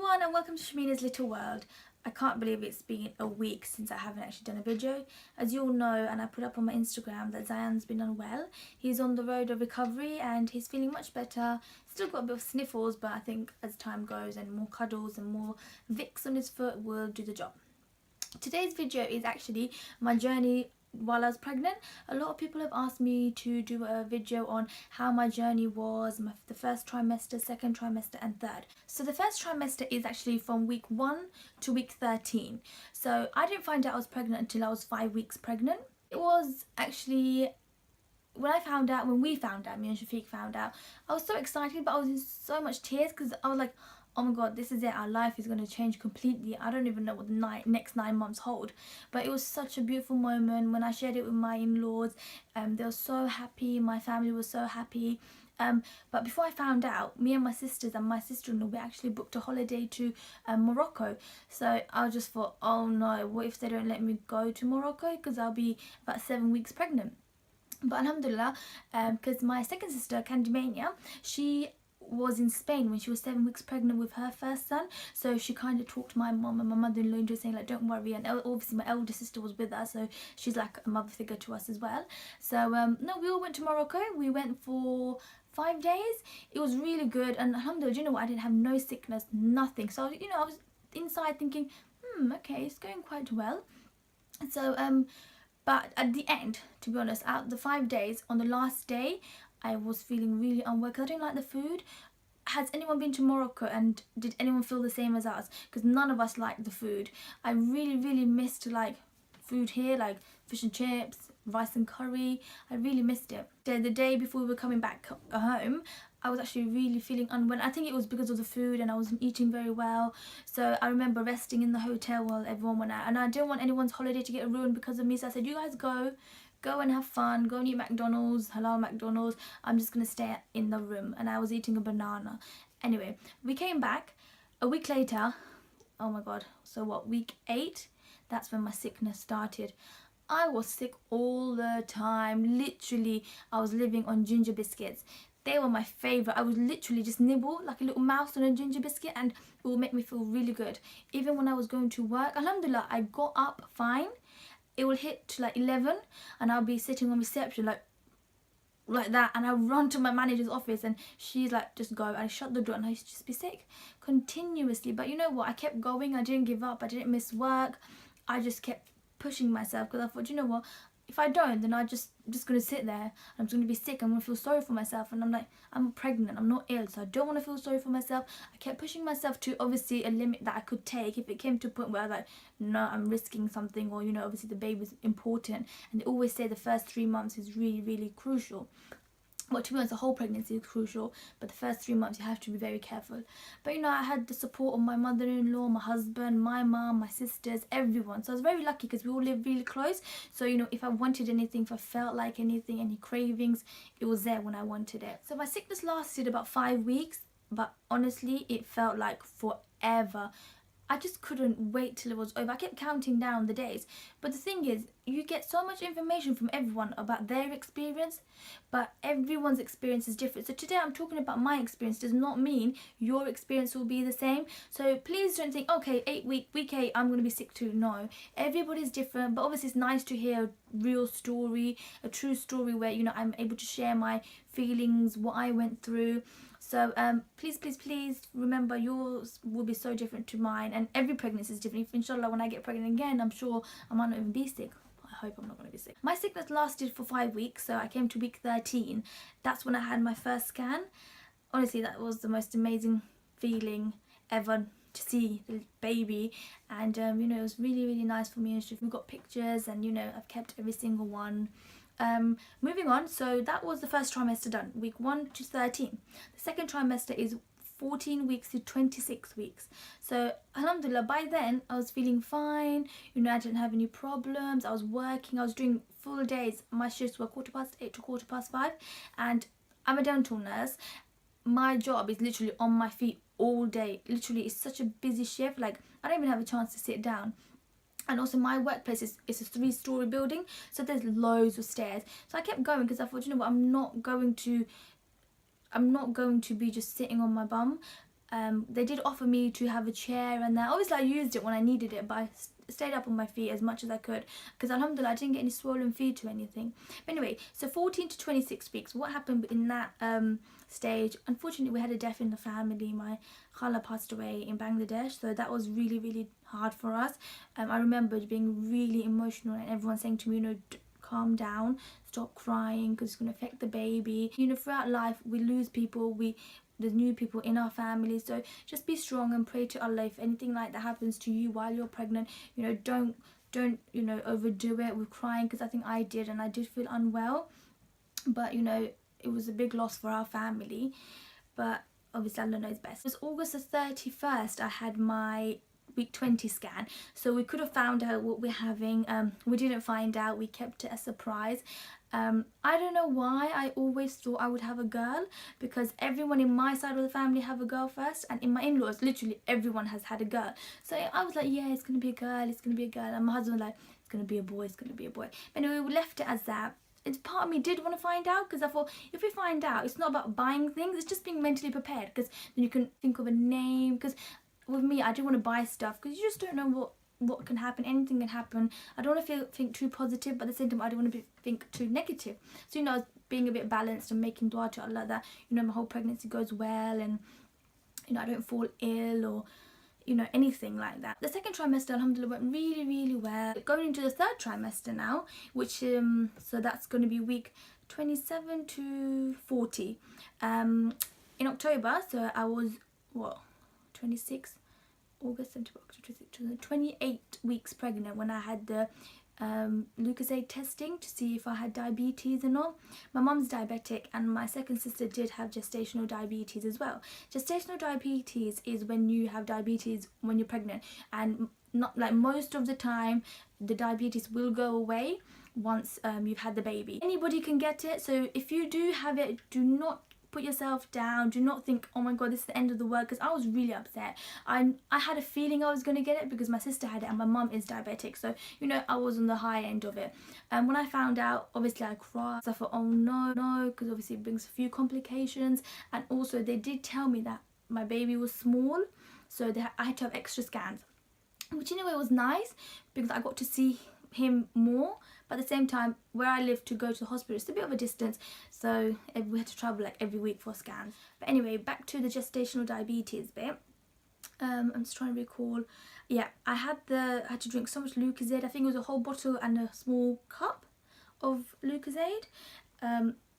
everyone and welcome to Shamina's Little World. I can't believe it's been a week since I haven't actually done a video. As you all know, and I put up on my Instagram, that Zayaan's been unwell. He's on the road of recovery and he's feeling much better. Still got a bit of sniffles, but I think as time goes and more cuddles and more Vicks on his foot will do the job. Today's video is actually my journey while I was pregnant. A lot of people have asked me to do a video on how my journey was, the first trimester, second trimester and third. So the first trimester is actually from week 1 to week 13. So I didn't find out I was pregnant until I was 5 weeks pregnant. It was actually, when we found out, me and Shafiq found out, I was so excited, but I was in so much tears because I was like, oh my god, this is it, our life is going to change completely. I don't even know what the next 9 months hold. But it was such a beautiful moment when I shared it with my in-laws. They were so happy, my family was so happy. But before I found out, me and my sisters and my sister-in-law, we actually booked a holiday to Morocco. So I just thought, oh no, what if they don't let me go to Morocco, because I'll be about 7 weeks pregnant. But alhamdulillah, because my second sister, Candymania, she was in Spain when she was 7 weeks pregnant with her first son, so she kind of talked to my mum and my mother-in-law into saying like, don't worry. And obviously my elder sister was with us, so she's like a mother figure to us as well. So no, we all went to Morocco. We went for 5 days. It was really good, and alhamdulillah, you know what, I didn't have no sickness, nothing. So you know, I was inside thinking, okay, it's going quite well. So but at the end, to be honest, out of the 5 days, on the last day I was feeling really unwell because I didn't like the food. Has anyone been to Morocco, and did anyone feel the same as us? Because none of us liked the food. I really missed like food here, like fish and chips, rice and curry. I really missed it. The day before we were coming back home, I was actually really feeling unwell. I think it was because of the food and I wasn't eating very well. So I remember resting in the hotel while everyone went out, and I didn't want anyone's holiday to get ruined because of me. So I said, you guys go and have fun, go and eat McDonald's, halal McDonald's. I'm just gonna stay in the room. And I was eating a banana. Anyway, we came back a week later. Oh my god, so what, week 8, that's when my sickness started. I was sick all the time. Literally, I was living on ginger biscuits. They were my favourite. I would literally just nibble like a little mouse on a ginger biscuit and it would make me feel really good. Even when I was going to work, alhamdulillah, I got up fine. It will hit to like 11 and I'll be sitting on reception like that, and I'll run to my manager's office and she's like, just go. I shut the door and I used to just be sick continuously. But you know what, I kept going. I didn't give up. I didn't miss work. I just kept pushing myself because I thought, you know what, if I don't, then I'm just gonna sit there. I'm just gonna be sick. I'm gonna feel sorry for myself, and I'm like, I'm pregnant, I'm not ill, so I don't want to feel sorry for myself. I kept pushing myself to obviously a limit that I could take. If it came to a point where I was like, no, I'm risking something, or you know, obviously the baby's important, and they always say the first 3 months is really crucial. Well, to be honest, the whole pregnancy is crucial, but the first 3 months you have to be very careful. But you know, I had the support of my mother-in-law, my husband, my mum, my sisters, everyone. So I was very lucky because we all live really close. So you know, if I wanted anything, if I felt like anything, any cravings, it was there when I wanted it. So my sickness lasted about 5 weeks, but honestly, it felt like forever. I just couldn't wait till it was over. I kept counting down the days. But the thing is, you get so much information from everyone about their experience, but everyone's experience is different. So today I'm talking about my experience. Does not mean your experience will be the same. So please don't think, okay, week 8, I'm going to be sick too. No, everybody's different. But obviously it's nice to hear a real story, a true story where, you know, I'm able to share my feelings, what I went through. So please remember, yours will be so different to mine, and every pregnancy is different. If inshallah when I get pregnant again, I'm sure I might not even be sick. I hope I'm not going to be sick. My sickness lasted for 5 weeks, so I came to week 13. That's when I had my first scan. Honestly, that was the most amazing feeling ever, to see the baby. And you know, it was really nice for me and Shif. We got pictures, and you know, I've kept every single one. Moving on, so that was the first trimester done, week 1 to 13. The second trimester is 14 weeks to 26 weeks. So alhamdulillah, by then I was feeling fine. You know, I didn't have any problems. I was working, I was doing full days. My shifts were 8:15 to 5:15, and I'm a dental nurse. My job is literally on my feet all day. Literally, it's such a busy shift, like I don't even have a chance to sit down. And also my workplace is a 3-story building, so there's loads of stairs. So I kept going because I thought, you know what, I'm not going to be just sitting on my bum. They did offer me to have a chair and that. Obviously I used it when I needed it, but I stayed up on my feet as much as I could because alhamdulillah I didn't get any swollen feet or anything. But anyway, so 14 to 26 weeks, what happened in that stage? Unfortunately, we had a death in the family. My khala passed away in Bangladesh, so that was really, really hard for us. I remember being really emotional and everyone saying to me, you know, calm down, stop crying because it's going to affect the baby. You know, throughout life we lose people, there's new people in our family, so just be strong and pray to Allah. If anything like that happens to you while you're pregnant, you know, don't you know, overdo it with crying, because I think I did, and I did feel unwell, but you know, it was a big loss for our family, but obviously Allah knows best. It was August the 31st I had my week 20 scan, so we could have found out what we're having. We didn't find out, we kept it a surprise. I don't know why I always thought I would have a girl, because everyone in my side of the family have a girl first, and in my in-laws literally everyone has had a girl, so I was like, yeah, it's gonna be a girl, it's gonna be a girl, and my husband was like, it's gonna be a boy, it's gonna be a boy. But anyway, we left it as that. It's part of me did want to find out, because I thought if we find out, it's not about buying things, it's just being mentally prepared, because then you can think of a name. Because with me, I didn't want to buy stuff because you just don't know what can happen. Anything can happen. I don't want to think too positive, but at the same time I don't want to think too negative. So you know, I was being a bit balanced and making dua to Allah that, you know, my whole pregnancy goes well, and you know, I don't fall ill or, you know, anything like that. The second trimester, alhamdulillah, went really, really well. Going into the third trimester now, which so that's going to be week 27 to 40 in October. So I was, what, 26, August, September, October, 28 weeks pregnant when I had the Lucozade testing to see if I had diabetes or not. My mum's diabetic, and my second sister did have gestational diabetes as well. Gestational diabetes is when you have diabetes when you're pregnant, and not like most of the time the diabetes will go away once you've had the baby. Anybody can get it, so if you do have it, do not put yourself down. Do not think, oh my god, this is the end of the world, because I was really upset. I had a feeling I was going to get it because my sister had it and my mum is diabetic, so you know, I was on the high end of it. And when I found out, obviously I cried. So I thought, oh no, because obviously it brings a few complications, and also they did tell me that my baby was small, so I had to have extra scans, which in a way was nice because I got to see him more. But at the same time, where I live to go to the hospital, it's a bit of a distance, so we had to travel like every week for scans. But anyway, back to the gestational diabetes bit. I'm just trying to recall. Yeah, I had to drink so much Lucozade. I think it was a whole bottle and a small cup of Lucozade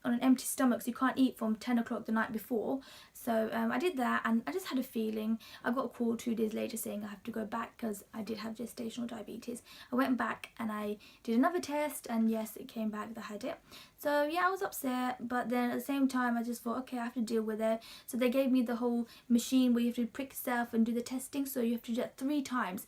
on an empty stomach, so you can't eat from 10 o'clock the night before. So I did that, and I just had a feeling. I got a call 2 days later saying I have to go back because I did have gestational diabetes. I went back and I did another test, and yes, it came back that I had it. So yeah, I was upset, but then at the same time I just thought, okay, I have to deal with it. So they gave me the whole machine where you have to prick yourself and do the testing, so you have to do that 3 times.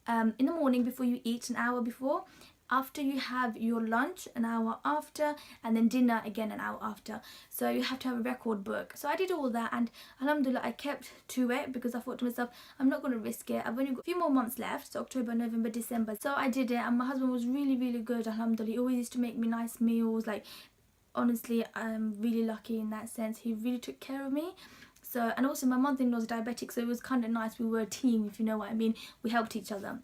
In the morning before you eat, an hour before, after you have your lunch an hour after, and then dinner again an hour after. So you have to have a record book. So I did all that, and alhamdulillah I kept to it because I thought to myself, I'm not going to risk it. I've only got a few more months left, so October, November, December. So I did it, and my husband was really, really good, alhamdulillah. He always used to make me nice meals. Like, honestly, I'm really lucky in that sense. He really took care of me. So, and also my mother-in-law's diabetic, so it was kind of nice. We were a team, if you know what I mean. We helped each other.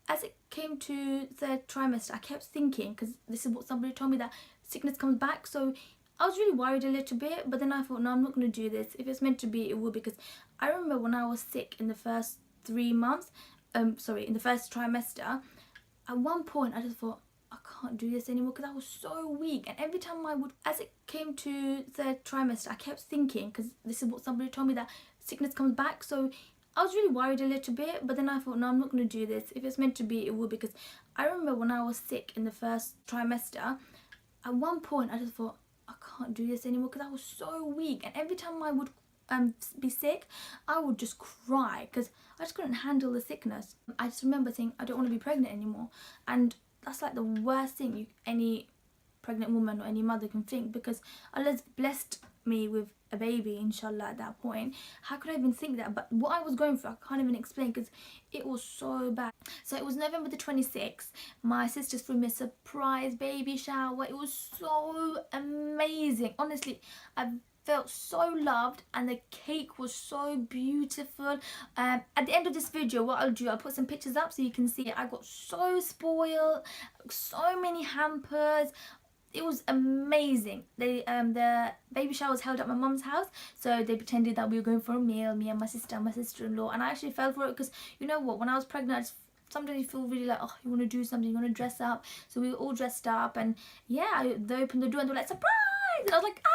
As it came to third trimester, I kept thinking, because this is what somebody told me, that sickness comes back. So I was really worried a little bit, but then I thought, no, I'm not going to do this. If it's meant to be, it will, because I remember when I was sick in the first 3 months, in the first trimester, at one point I just thought, I can't do this anymore, because I was so weak. And every time as it came to third trimester, I kept thinking, because this is what somebody told me, that sickness comes back. So I was really worried a little bit, but then I thought, no, I'm not going to do this. If it's meant to be, it will, because I remember when I was sick in the first trimester, at one point I just thought, I can't do this anymore, because I was so weak. And every time I would be sick, I would just cry, because I just couldn't handle the sickness. I just remember thinking, I don't want to be pregnant anymore. And that's like the worst thing any pregnant woman or any mother can think, because Allah's blessed me with a baby, inshallah, at that point. How could I even think that? But what I was going through, I can't even explain, because it was so bad. So it was November the 26th. My sisters threw me a surprise baby shower. It was so amazing. Honestly, I've felt so loved, and the cake was so beautiful. At the end of this video, what I'll do, I'll put some pictures up so you can see it. I got so spoiled, so many hampers. It was amazing. The baby shower was held at my mum's house, so they pretended that we were going for a meal, me and my sister and my sister-in-law, and I actually fell for it because, you know what, when I was pregnant, I just, sometimes you feel really like, oh, you want to do something, you want to dress up. So we were all dressed up, and yeah, they opened the door and they were like, surprise, and I was like, ah.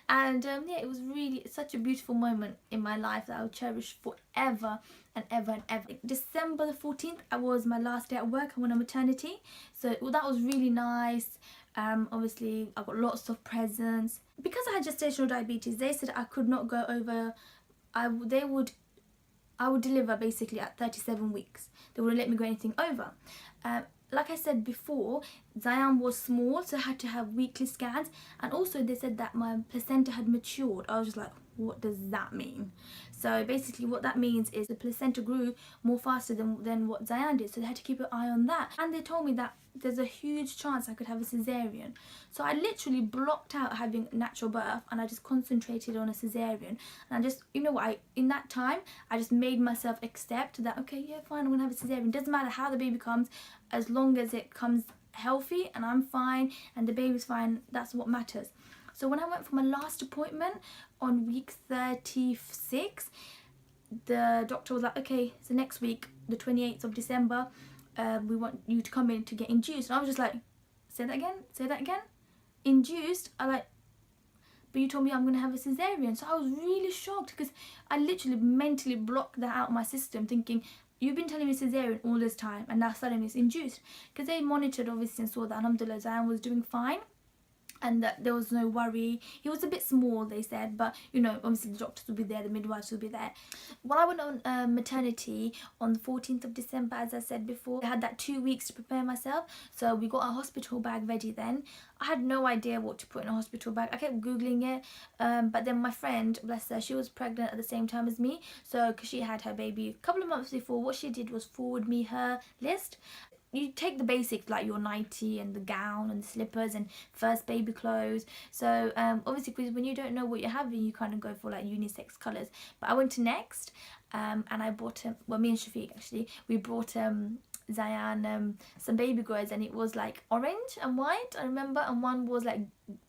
And yeah, it was really such a beautiful moment in my life that I'll cherish forever and ever and ever. December the 14th, I was my last day at work. I went on maternity, so that was really nice. Obviously I got lots of presents. Because I had gestational diabetes, they said I could not go over, I would deliver basically at 37 weeks. They wouldn't let me go anything over. Like I said before, Zayaan was small, so I had to have weekly scans, and also they said that my placenta had matured. I was just like, what does that mean? So basically what that means is the placenta grew more faster than what Zayaan did, so they had to keep an eye on that. And they told me that there's a huge chance I could have a cesarean. So I literally blocked out having natural birth, and I just concentrated on a cesarean. And I just, you know what, in that time I just made myself accept that, okay, yeah, fine, I'm gonna have a cesarean. Doesn't matter how the baby comes, as long as it comes healthy and I'm fine and the baby's fine, that's what matters. So when I went for my last appointment on week 36, the doctor was like, okay, so next week, the 28th of December, we want you to come in to get induced. And I was just like, say that again, induced? I like, but you told me I'm going to have a cesarean. So I was really shocked because I literally mentally blocked that out of my system, thinking, you've been telling me cesarean all this time and now suddenly it's induced. Because they monitored obviously and saw that alhamdulillah Zayaan was doing fine and that there was no worry. He was a bit small, they said, but you know, obviously the doctors will be there, the midwives will be there. Well, I went on maternity on the 14th of December, as I said before. I had that 2 weeks to prepare myself, so we got a hospital bag ready then. I had no idea what to put in a hospital bag. I kept googling it, but then my friend, bless her, she was pregnant at the same time as me, so because she had her baby a couple of months before, what she did was forward me her list. You take the basics like your nightie and the gown and the slippers and first baby clothes. So obviously, because when you don't know what you're having, you kind of go for like unisex colours. But I went to Next and I bought well, me and Shafiq actually, we brought Zayaan some baby clothes, and it was like orange and white, I remember, and one was like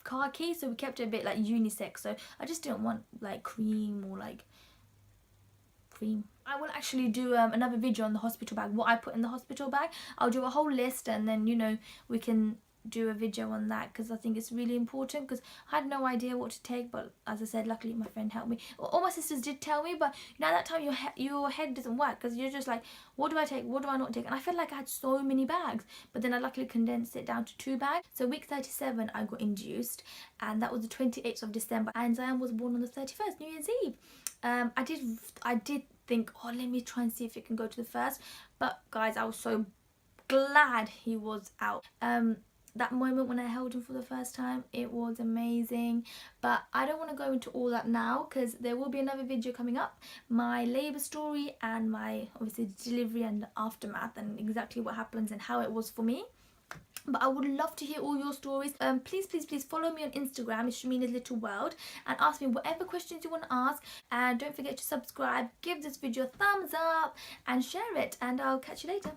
khaki, so we kept it a bit like unisex. So I just didn't want like cream or like cream. I will actually do another video on the hospital bag, what I put in the hospital bag. I'll do a whole list, and then, you know, we can do a video on that, because I think it's really important, because I had no idea what to take. But as I said, luckily my friend helped me. All my sisters did tell me, but you know, at that time your head doesn't work, because you're just like, what do I take, what do I not take? And I felt like I had so many bags, but then I luckily condensed it down to 2 bags. So week 37 I got induced, and that was the 28th of December, and Zayaan was born on the 31st, New Year's Eve. I did think, oh, let me try and see if it can go to the first, but guys, I was so glad he was out. That moment when I held him for the first time, it was amazing. But I don't want to go into all that now, because there will be another video coming up, my labour story and my obviously delivery and the aftermath and exactly what happens and how it was for me. But I would love to hear all your stories. Please follow me on Instagram, it's Shamina's Little World, and ask me whatever questions you want to ask. And don't forget to subscribe, give this video a thumbs up and share it, and I'll catch you later.